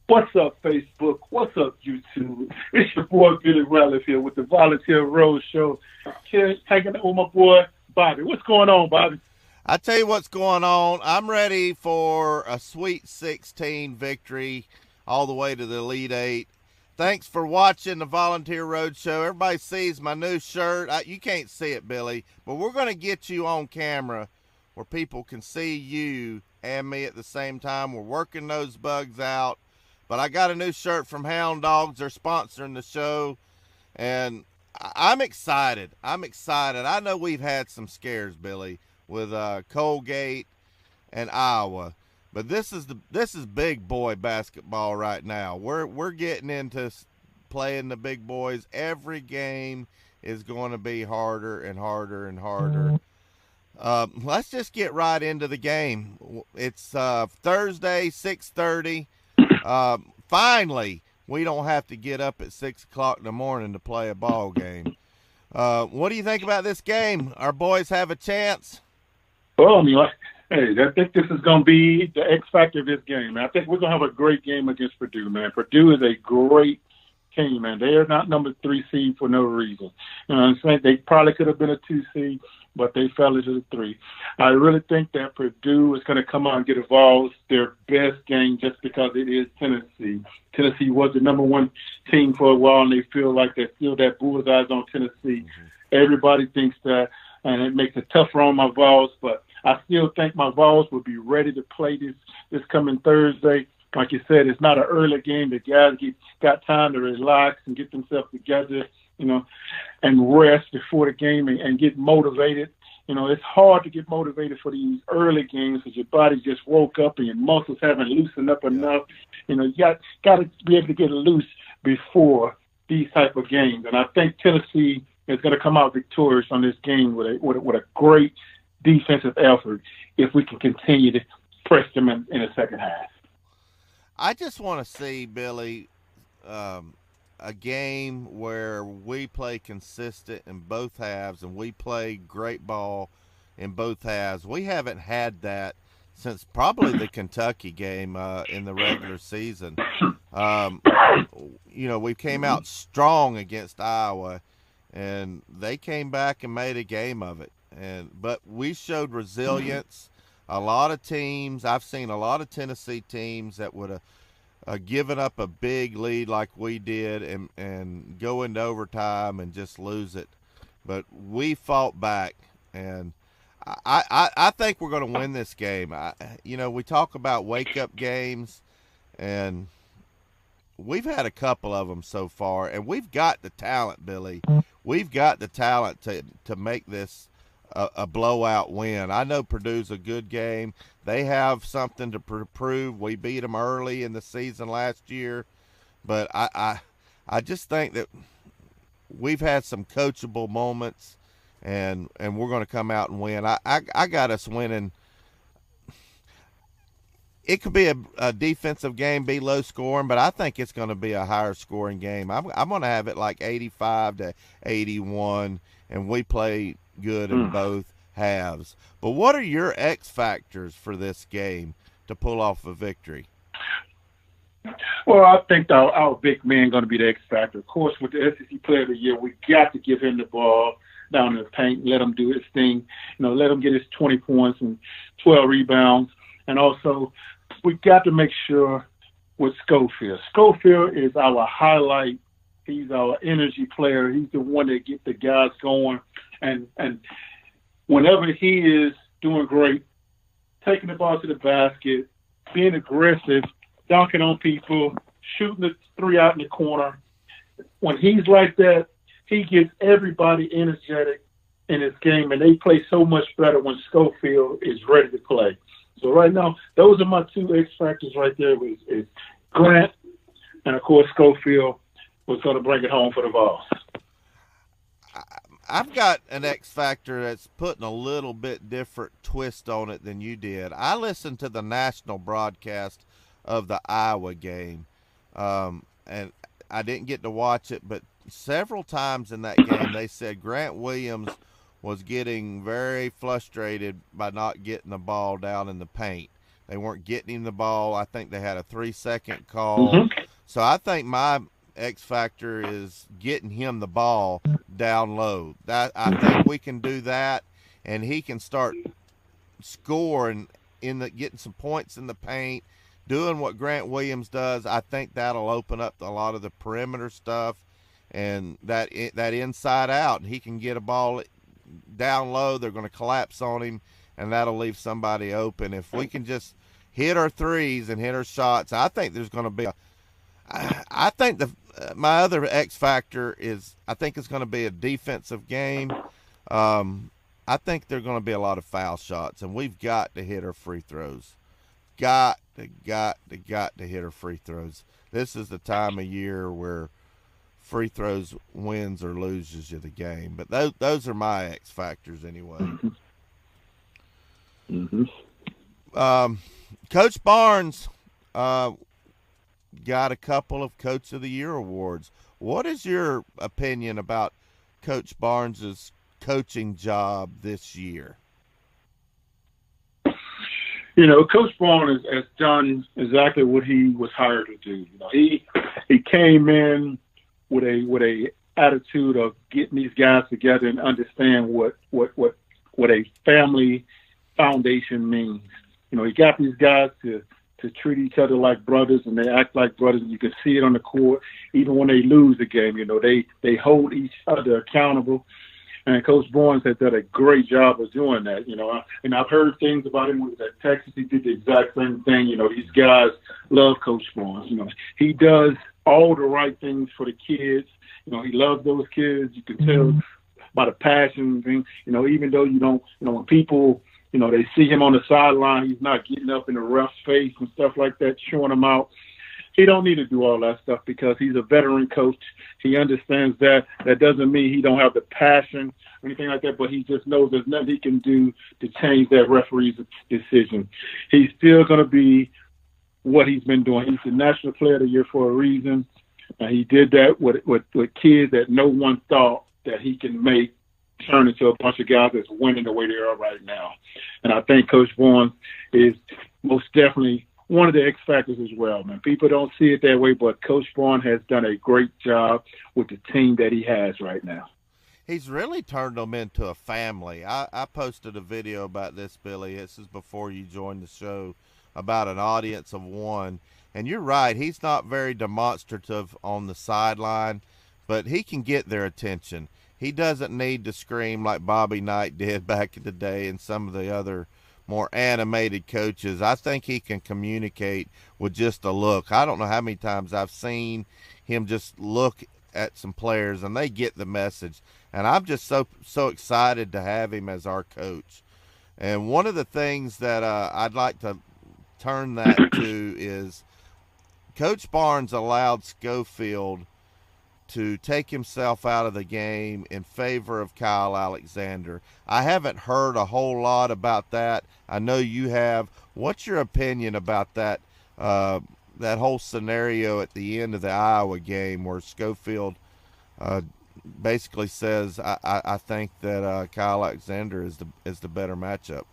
What's up, Facebook? What's up, YouTube? It's your boy Billy Ratliff here with the Volunteer Road Show. Here, hanging out with my boy Bobby. What's going on, Bobby? I tell you what's going on. I'm ready for a Sweet 16 victory all the way to the Elite Eight. Thanks for watching the Volunteer Road Show. Everybody sees my new shirt. You can't see it, Billy, but we're going to get you on camera where people can see you and me at the same time. We're working those bugs out. But I got a new shirt from Hound Dogs. They're sponsoring the show, and I'm excited. I know we've had some scares, Billy, with Colgate and Iowa, but this is big boy basketball right now. We're getting into playing the big boys. Every game is going to be harder and harder and harder. Let's just get right into the game. It's Thursday, 6:30. Finally, we don't have to get up at 6 o'clock in the morning to play a ball game. What do you think about this game? Our boys have a chance? Well, I mean, I think this is going to be the X factor of this game, man. I think we're going to have a great game against Purdue, man. Purdue is a great team, man. They are not number 3 seed for no reason. You know what I'm saying? They probably could have been a 2 seed, but they fell into the 3. I really think that Purdue is going to come out and get the Vols their best game just because it is Tennessee. Tennessee was the number 1 team for a while, and they feel like they still that bullseyes on Tennessee. Everybody thinks that, and it makes it tougher on my Vols, but I still think my Vols will be ready to play this coming Thursday. Like you said, it's not an early game. The guys got time to relax and get themselves together, you know, and rest before the game and get motivated. You know, it's hard to get motivated for these early games because your body just woke up and your muscles haven't loosened up enough. You know, you got to be able to get loose before these type of games. And I think Tennessee is going to come out victorious on this game with a great defensive effort if we can continue to press them in the second half. I just want to see, Billy, a game where we play consistent in both halves and we play great ball in both halves. We haven't had that since probably the Kentucky game in the regular season. You know, we came out strong against Iowa, and they came back and made a game of it. But we showed resilience. A lot of teams, I've seen a lot of Tennessee teams that would have given up a big lead like we did and go into overtime and just lose it. But we fought back, and I think we're going to win this game. You know, we talk about wake-up games, and we've had a couple of them so far, and we've got the talent, Billy. We've got the talent to make this a blowout win. I know Purdue's a good game. They have something to prove. We beat them early in the season last year, but I just think that we've had some coachable moments, and we're going to come out and win. I got us winning. It could be a defensive game, be low scoring, but I think it's going to be a higher scoring game. I'm going to have it like 85-81, and we play good in both halves. But what are your X factors for this game to pull off a victory? Well, I think our big man going to be the X factor. Of course, with the SEC Player of the Year, we got to give him the ball down in the paint, let him do his thing. You know, let him get his 20 points and 12 rebounds. And also, we got to make sure with Schofield. Schofield is our highlight. He's our energy player. He's the one that gets the guys going. And whenever he is doing great, taking the ball to the basket, being aggressive, dunking on people, shooting the 3 out in the corner, when he's like that, he gets everybody energetic in his game, and they play so much better when Schofield is ready to play. So right now, those are my 2 X factors right there. Is Grant, and of course Schofield was going to bring it home for the Vols. I've got an X factor that's putting a little bit different twist on it than you did. I listened to the national broadcast of the Iowa game, and I didn't get to watch it, but several times in that game they said Grant Williams was getting very frustrated by not getting the ball down in the paint. They weren't getting him the ball. I think they had a 3-second call. So I think my X factor is getting him the ball down low. That I think we can do that, and he can start scoring getting some points in the paint, doing what Grant Williams does. I think that'll open up a lot of the perimeter stuff and that inside out. He can get a ball down low. They're going to collapse on him, and that'll leave somebody open. If we can just hit our threes and hit our shots, I think there's going to be I think my other X factor is I think it's going to be a defensive game. I think there are going to be a lot of foul shots, and we've got to hit our free throws. Got to hit our free throws. This is the time of year where free throws wins or loses you the game. But those are my X factors anyway. Coach Barnes got a couple of Coach of the Year awards. What is your opinion about Coach Barnes's coaching job this year? Coach Barnes has done exactly what he was hired to do. He came in with a attitude of getting these guys together and understand what a family foundation means. He got these guys to treat each other like brothers, and they act like brothers. And you can see it on the court, even when they lose the game. They hold each other accountable. And Coach Barnes has done a great job of doing that, And I've heard things about him at Texas. He did the exact same thing. These guys love Coach Barnes. He does all the right things for the kids. He loves those kids. You can tell by the passion thing. Even though you don't, when people, they see him on the sideline, he's not getting up in the ref's face and stuff like that, showing him out. He don't need to do all that stuff because he's a veteran coach. He understands that. That doesn't mean he don't have the passion or anything like that, but he just knows there's nothing he can do to change that referee's decision. He's still going to be what he's been doing. He's the National Player of the Year for a reason. And he did that with kids that no one thought that he can make turn into a bunch of guys that's winning the way they are right now. And I think Coach Barnes is most definitely one of the X factors as well, man. People don't see it that way, but Coach Barnes has done a great job with the team that he has right now. He's really turned them into a family. I posted a video about this, Billy. This is before you joined the show, about an audience of one. And you're right, he's not very demonstrative on the sideline, but he can get their attention. He doesn't need to scream like Bobby Knight did back in the day and some of the other more animated coaches. I think he can communicate with just a look. I don't know how many times I've seen him just look at some players and they get the message. And I'm just so excited to have him as our coach. And one of the things that I'd like to turn that to is Coach Barnes allowed Schofield to take himself out of the game in favor of Kyle Alexander. I haven't heard a whole lot about that. I know you have. What's your opinion about that that whole scenario at the end of the Iowa game where Schofield basically says, I think that Kyle Alexander is the better matchup?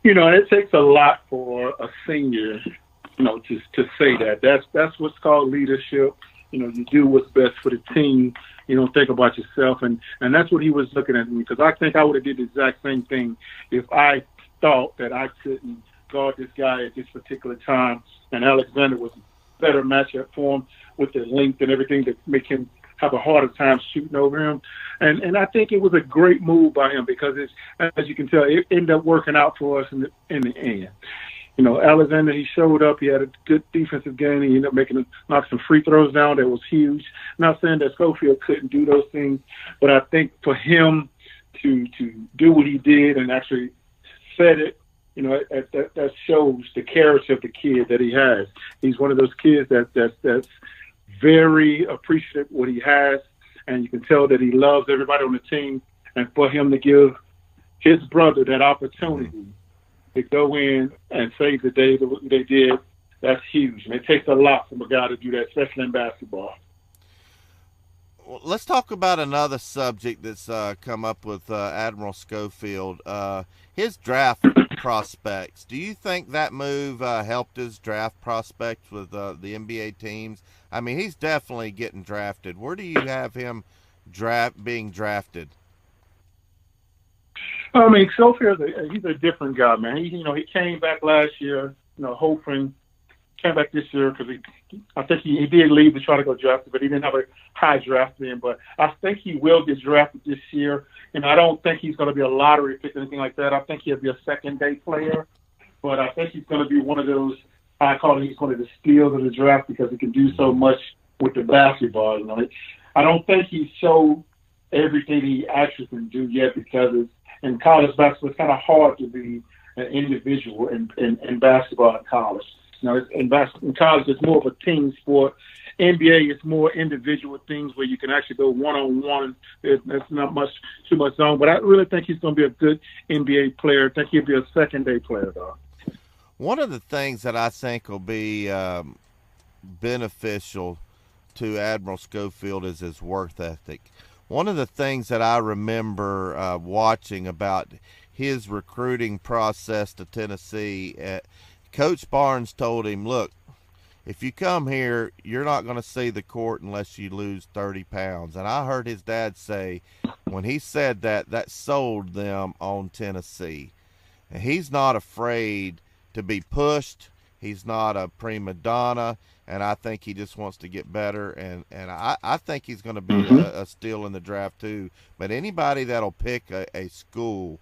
It takes a lot for a senior to say that. That's what's called leadership. You do what's best for the team. You don't think about yourself. And that's what he was looking at me, because I think I would have did the exact same thing if I thought that I couldn't guard this guy at this particular time. And Alexander was a better matchup for him with the length and everything to make him have a harder time shooting over him. And I think it was a great move by him because, as you can tell, it ended up working out for us in the end. Alexander, he showed up. He had a good defensive game. He ended up knock some free throws down. That was huge. Not saying that Schofield couldn't do those things, but I think for him to do what he did and actually said it, that shows the character of the kid that he has. He's one of those kids that's very appreciative of what he has, and you can tell that he loves everybody on the team. And for him to give his brother that opportunity to go in and save the day that they did, that's huge. And it takes a lot from a guy to do that, especially in basketball. Well, let's talk about another subject that's come up with Admiral Schofield. His draft prospects. Do you think that move helped his draft prospects with the NBA teams? I mean, he's definitely getting drafted. Where do you have him being drafted? I mean, Schofield, he's a different guy, man. He came back last year, hoping, came back this year because I think he did leave to try to go drafted, but he didn't have a high draft in. But I think he will get drafted this year, and I don't think he's going to be a lottery pick or anything like that. I think he'll be a second-day player, but I think he's going to be one of those, I call it, he's one of the steals of the draft because he can do so much with the basketball. I don't think he showed everything he actually can do yet because in college basketball, it's kind of hard to be an individual in basketball in college. In college, it's more of a team sport. NBA, it's more individual things where you can actually go one-on-one. There's not too much zone. But I really think he's going to be a good NBA player. I think he'll be a second-day player, though. One of the things that I think will be beneficial to Admiral Schofield is his work ethic. One of the things that I remember watching about his recruiting process to Tennessee, Coach Barnes told him, look, if you come here, you're not going to see the court unless you lose 30 pounds. And I heard his dad say when he said that sold them on Tennessee. And he's not afraid to be pushed. He's not a prima donna. And I think he just wants to get better. And I think he's going to be a steal in the draft too. But anybody that'll pick a school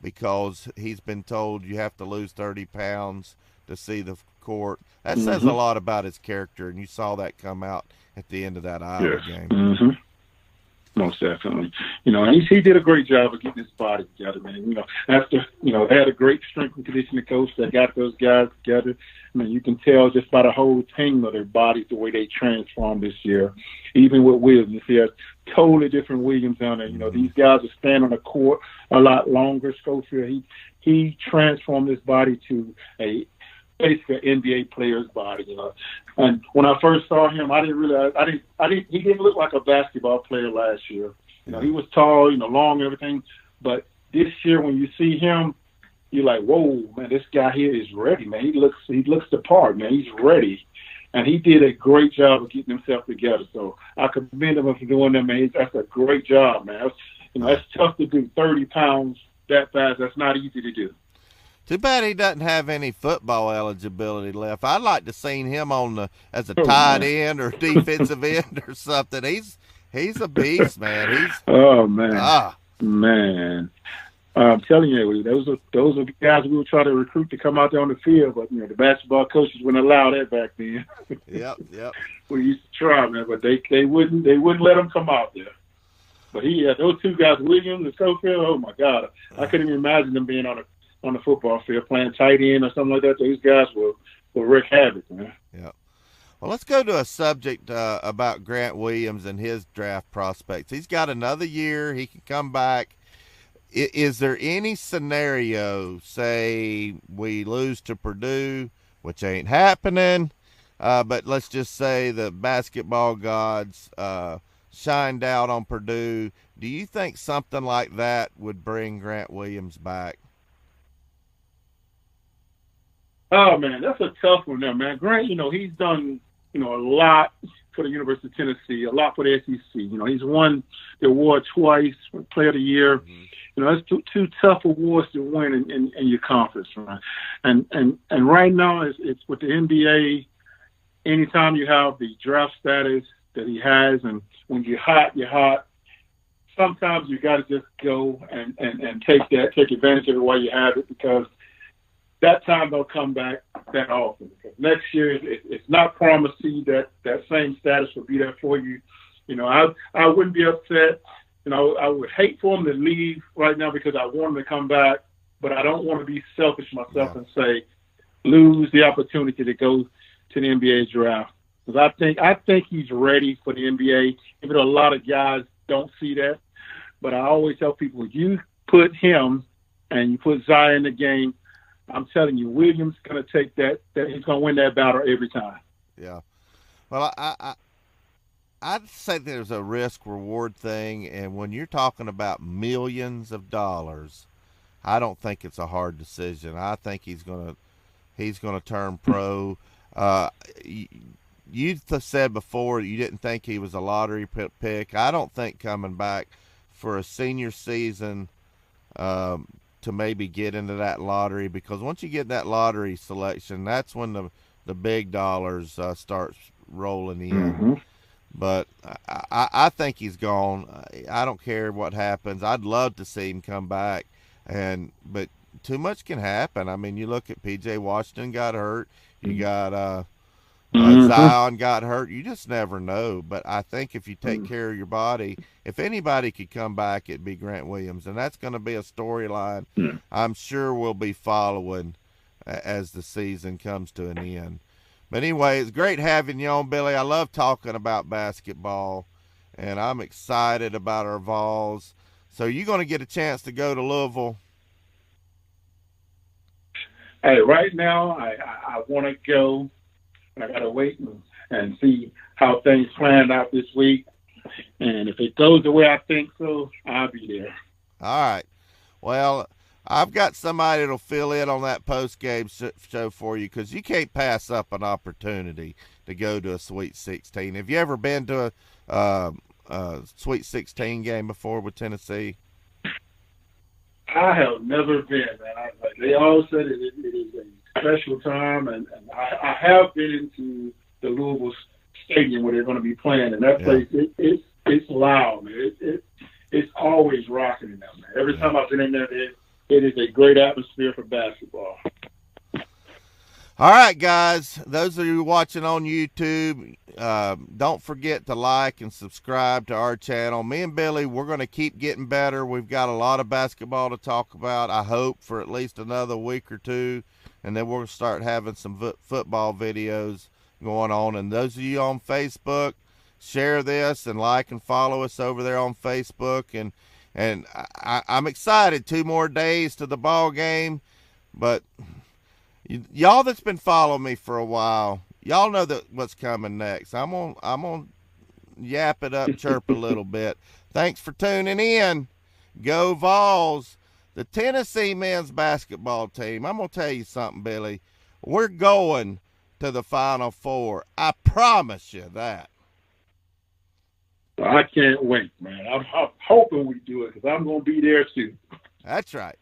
because he's been told you have to lose 30 pounds to see the court, that says a lot about his character, and you saw that come out at the end of that Iowa game. Most definitely. And he did a great job of getting his body together, man. After, they had a great strength and conditioning coach that got those guys together. I mean, you can tell just by the whole team of their bodies, the way they transformed this year. Even with Williams, you see a totally different Williams down there. These guys are standing on the court a lot longer. Schofield, he transformed his body to basically an NBA player's body, And when I first saw him, I didn't realize he didn't look like a basketball player last year. He was tall, long, everything. But this year, when you see him, you're like, whoa, man, this guy here is ready, man. He looks the part, man. He's ready. And he did a great job of getting himself together. So I commend him for doing that, man. That's a great job, man. That's tough to do, 30 pounds that fast. That's not easy to do. Too bad he doesn't have any football eligibility left. I'd like to seen him as a tight end or defensive end or something. He's a beast, man. Man. I'm telling you, those are the guys we would try to recruit to come out there on the field, but the basketball coaches wouldn't allow that back then. Yep. We used to try, man, but they wouldn't let them come out there. But those two guys, Williams and Schofield, oh my God, I couldn't even imagine them being on the football field playing tight end or something like that. Those guys will wreak havoc, man. Yeah. Well, let's go to a subject about Grant Williams and his draft prospects. He's got another year. He can come back. Is there any scenario, say we lose to Purdue, which ain't happening, but let's just say the basketball gods shined out on Purdue. Do you think something like that would bring Grant Williams back? Oh, man, that's a tough one there, man. Grant, he's done, a lot for the University of Tennessee, a lot for the SEC. He's won the award twice, Player of the Year. Mm-hmm. That's two tough awards to win in your conference, right? And right now, it's with the NBA, anytime you have the draft status that he has, and when you're hot, sometimes you got to just go and take advantage of it while you have it, because that time don't come back that often. Because next year, it's not promised to you that same status will be there for you. I wouldn't be upset. I would hate for him to leave right now because I want him to come back, but I don't want to be selfish myself and say lose the opportunity to go to the NBA draft. Because I think he's ready for the NBA, even though a lot of guys don't see that. But I always tell people, you put him and you put Zion in the game, I'm telling you, Williams is going to take that he's going to win that battle every time. Yeah. Well, I'd say there's a risk reward thing, and when you're talking about millions of dollars, I don't think it's a hard decision. I think he's gonna turn pro. Uh, you said before you didn't think he was a lottery pick. I don't think coming back for a senior season to maybe get into that lottery, because once you get that lottery selection, that's when the big dollars starts rolling in. Mm-hmm. But I think he's gone. I don't care what happens. I'd love to see him come back, but too much can happen. I mean, you look at P.J. Washington got hurt. You got Zion got hurt. You just never know. But I think if you take care of your body, if anybody could come back, it'd be Grant Williams, and that's going to be a storyline I'm sure we'll be following as the season comes to an end. But anyway, it's great having you on, Billy. I love talking about basketball, and I'm excited about our Vols. So you're going to get a chance to go to Louisville? Hey, right now, I want to go. I got to wait and see how things planned out this week. And if it goes the way I think so, I'll be there. All right. Well, I've got somebody that'll fill in on that post-game show for you, because you can't pass up an opportunity to go to a Sweet 16. Have you ever been to a Sweet 16 game before with Tennessee? I have never been, man. They all said it is a special time, and I have been into the Louisville Stadium where they're going to be playing, and that place, it's loud, man. It's always rocking in there, man. Every time I've been in there, it is a great atmosphere for basketball. All right, guys. Those of you watching on YouTube, don't forget to like and subscribe to our channel. Me and Billy, we're going to keep getting better. We've got a lot of basketball to talk about, I hope, for at least another week or two. And then we'll start having some football videos going on. And those of you on Facebook, share this and like and follow us over there on Facebook. And I'm excited. 2 more days to the ball game. But y'all that's been following me for a while, y'all know that what's coming next. I'm gonna yap it up, chirp a little bit. Thanks for tuning in. Go Vols. The Tennessee men's basketball team, I'm going to tell you something, Billy. We're going to the Final Four. I promise you that. I can't wait, man. I'm hoping we do it, because I'm going to be there too. That's right.